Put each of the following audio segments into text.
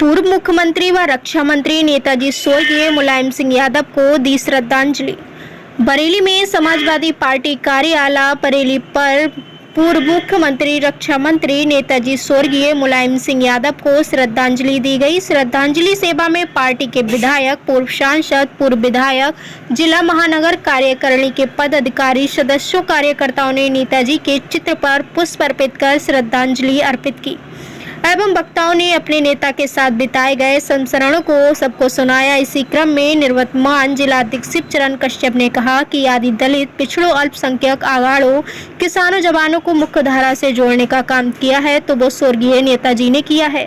पूर्व मुख्यमंत्री व रक्षा मंत्री नेताजी स्वर्गीय मुलायम सिंह यादव को दी श्रद्धांजलि। बरेली में समाजवादी पार्टी कार्यालय बरेली पर पूर्व मुख्यमंत्री रक्षा मंत्री नेताजी स्वर्गीय मुलायम सिंह यादव को श्रद्धांजलि दी गई। श्रद्धांजलि सेवा में पार्टी के विधायक, पूर्व सांसद, पूर्व विधायक, जिला महानगर कार्यकारिणी के पद अधिकारी, सदस्यों, कार्यकर्ताओं ने नेताजी के चित्र पर पुष्प अर्पित कर श्रद्धांजलि अर्पित की एवं वक्ताओं ने अपने नेता के साथ बिताए गए संस्मरणों को सबको सुनाया। इसी क्रम में निवर्तमान जिलाध्यक्ष शिवचरण कश्यप ने कहा कि आदि दलित, पिछड़ों, अल्पसंख्यक, अगाड़ों, किसानों, जवानों को मुख्य धारा से जोड़ने का काम किया है तो वो स्वर्गीय नेताजी ने किया है,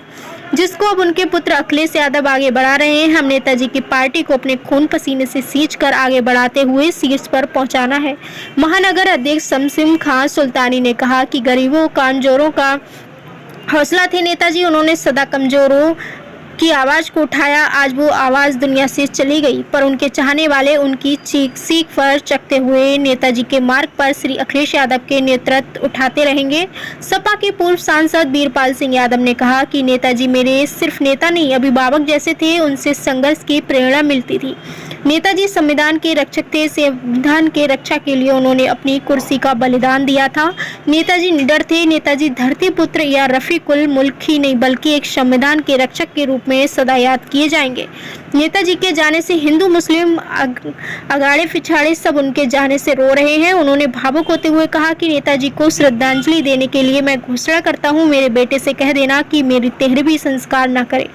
जिसको अब उनके पुत्र अखिलेश यादव आगे बढ़ा रहे हैं। हम नेताजी की पार्टी को अपने खून पसीने से सींचकर आगे बढ़ाते हुए शीर्ष पर पहुंचाना है। महानगर अध्यक्ष शमसिम खान सुल्तानी ने कहा कि गरीबों, कमजोरों का हौसला थे नेताजी। उन्होंने सदा कमजोरों की आवाज को उठाया। आज वो आवाज दुनिया से चली गई, पर उनके चाहने वाले उनकी सीख पर चकते हुए नेताजी के मार्ग पर श्री अखिलेश यादव के नेतृत्व उठाते रहेंगे। सपा के पूर्व सांसद वीरपाल सिंह यादव ने कहा कि नेताजी मेरे सिर्फ नेता नहीं, अभिभावक जैसे थे। उनसे संघर्ष की प्रेरणा मिलती थी। नेताजी संविधान के रक्षक थे। संविधान के रक्षा के लिए उन्होंने अपनी कुर्सी का बलिदान दिया था। नेताजी निडर थे। नेताजी धरती पुत्र या रफीकुल मुल्क ही नहीं बल्कि एक संविधान के रक्षक के रूप में सदा याद किए जाएंगे। नेताजी के जाने से हिंदू, मुस्लिम, अगाड़े पिछाड़े सब उनके जाने से रो रहे हैं। उन्होंने भावुक होते हुए कहा कि नेताजी को श्रद्धांजलि देने के लिए मैं घोषणा करता हूं, मेरे बेटे से कह देना कि मेरी 13वीं संस्कार न करे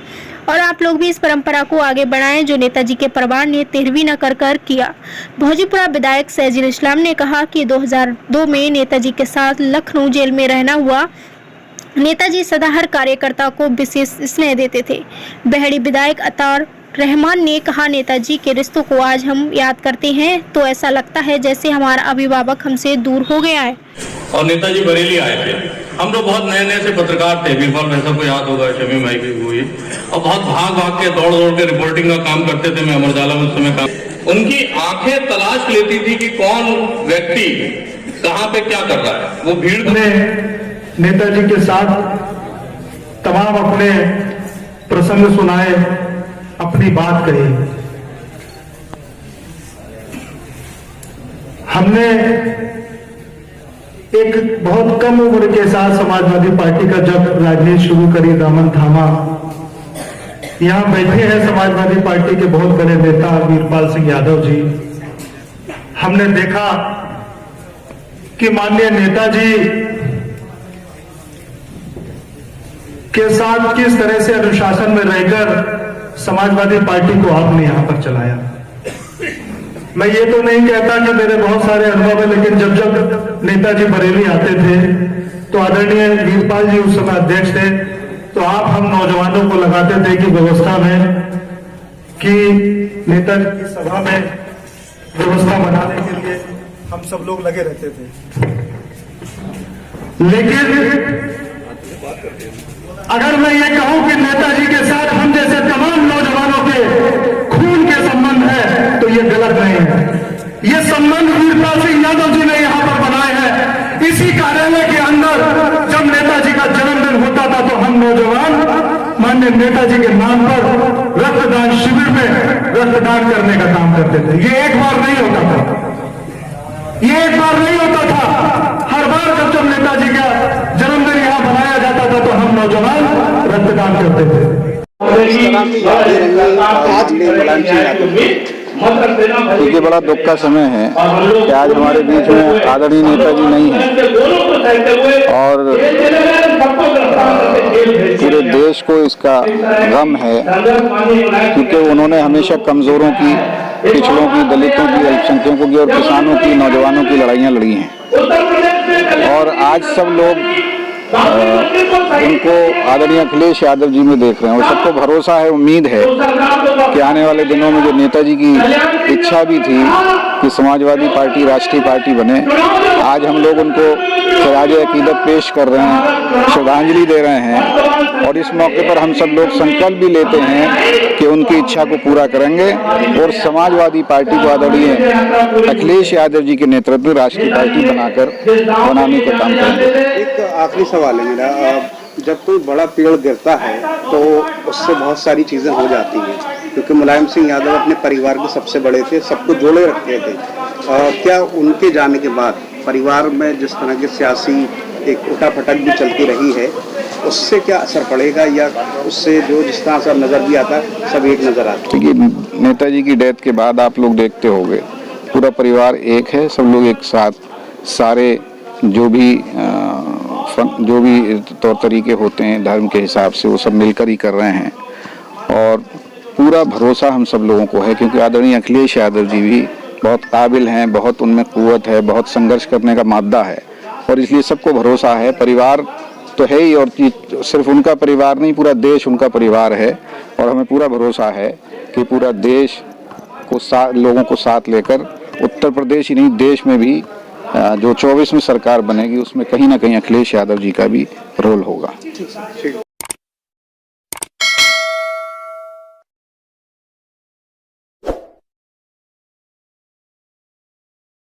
और आप लोग भी इस परंपरा को आगे बढ़ाएं जो नेताजी के परिवार ने 13वीं न कर किया। भोजीपुरा विधायक सैजुल इस्लाम ने कहा कि 2002 में नेताजी के साथ लखनऊ जेल में रहना हुआ। नेताजी सदा हर कार्यकर्ता को विशेष स्नेह देते थे। बहड़ी विधायक अतार रहमान ने कहा नेताजी के रिश्तों को आज हम याद करते हैं तो ऐसा लगता है जैसे हमारा अभिभावक हमसे दूर हो गया है। और नेताजी बरेली आए थे। हम लोग बहुत नए से पत्रकार थे, वीरपाल भाई सबको याद होगा, शमी भाई भी हुई, और बहुत भाग के दौड़ के रिपोर्टिंग का काम करते थे। मैं अमर उजाला में उस समय काम, उनकी आंखें तलाश लेती थी कि कौन व्यक्ति कहाँ पे क्या कर रहा है। वो भीड़ ने नेताजी के साथ तमाम अपने प्रसंग सुनाए, अपनी बात कही। हमने एक बहुत कम उम्र के साथ समाजवादी पार्टी का जब राजनीति शुरू करी, दामन थामा। यहां बैठे हैं समाजवादी पार्टी के बहुत बड़े नेता वीरपाल सिंह यादव जी। हमने देखा कि माननीय नेताजी के साथ किस तरह से अनुशासन में रहकर समाजवादी पार्टी को आपने यहां पर चलाया। मैं ये तो नहीं कहता कि मेरे बहुत सारे अनुभव है, लेकिन जब नेताजी बरेली आते थे तो आदरणीय वीरपाल जी उस समय अध्यक्ष थे, तो आप हम नौजवानों को लगाते थे कि व्यवस्था में कि नेताजी की सभा में व्यवस्था बनाने के लिए हम सब लोग लगे रहते थे। लेकिन अगर मैं ये कहूं कि नेताजी के साथ हम जैसे तमाम नौजवानों के खून के संबंध है तो ये गलत नहीं है। ये संबंध वीरपाल सिंह यादव जी ने यहां पर बनाए हैं। इसी कार्यालय के अंदर जब नेताजी का जन्मदिन होता था तो हम नौजवान माननीय नेताजी के नाम पर रक्तदान शिविर में रक्तदान करने का काम करते थे। ये एक बार नहीं होता था, ये एक बार नहीं होता था। हर बार जब नेताजी का जन्मदिन यहाँ बनाया जाता था तो हम नौजवान रक्तदान करते थे। क्योंकि बड़ा दुख का समय है कि आज हमारे बीच में आदरणीय नेताजी नहीं है और पूरे देश को इसका गम है, क्योंकि उन्होंने हमेशा कमजोरों की, पिछड़ों की, दलितों की, अल्पसंख्यकों की और किसानों की, नौजवानों की लड़ाइयाँ लड़ी हैं। और आज सब लोग उनको आदरणीय अखिलेश यादव जी में देख रहे हैं और सबको भरोसा है, उम्मीद है कि आने वाले दिनों में जो नेताजी की इच्छा भी थी कि समाजवादी पार्टी राष्ट्रीय पार्टी बने, आज हम लोग उनको खराज अकीदत पेश कर रहे हैं, श्रद्धांजलि दे रहे हैं और इस मौके पर हम सब लोग संकल्प भी लेते हैं कि उनकी इच्छा को पूरा करेंगे और समाजवादी पार्टी को आदरणीय अखिलेश यादव जी के नेतृत्व में राष्ट्रीय पार्टी बनाने का काम करेंगे। एक आखिरी सवाल है मेरा, जब कोई बड़ा पेड़ गिरता है तो उससे बहुत सारी चीज़ें हो जाती हैं, क्योंकि मुलायम सिंह यादव अपने परिवार के सबसे बड़े थे, सबको जोड़े रखते थे। क्या उनके जाने के बाद परिवार में जिस तरह की सियासी एक उठापटक भी चलती रही है, उससे क्या असर पड़ेगा, या उससे जो जिस तरह से नज़र भी आता है सब एक नज़र आता है? देखिए, नेताजी की डेथ के बाद आप लोग देखते होंगे पूरा परिवार एक है, सब लोग एक साथ, सारे जो भी तौर तरीके होते हैं धर्म के हिसाब से वो सब मिलकर ही कर रहे हैं। और पूरा भरोसा हम सब लोगों को है, क्योंकि आदरणीय अखिलेश यादव जी भी बहुत काबिल हैं, बहुत उनमें कुव्वत है, बहुत संघर्ष करने का मादा है, और इसलिए सबको भरोसा है। परिवार तो है ही, और सिर्फ उनका परिवार नहीं, पूरा देश उनका परिवार है। और हमें पूरा भरोसा है कि पूरा देश को लोगों को साथ लेकर उत्तर प्रदेश ही नहीं देश में भी जो 24 में सरकार बनेगी उसमें कहीं ना कहीं अखिलेश यादव जी का भी रोल होगा।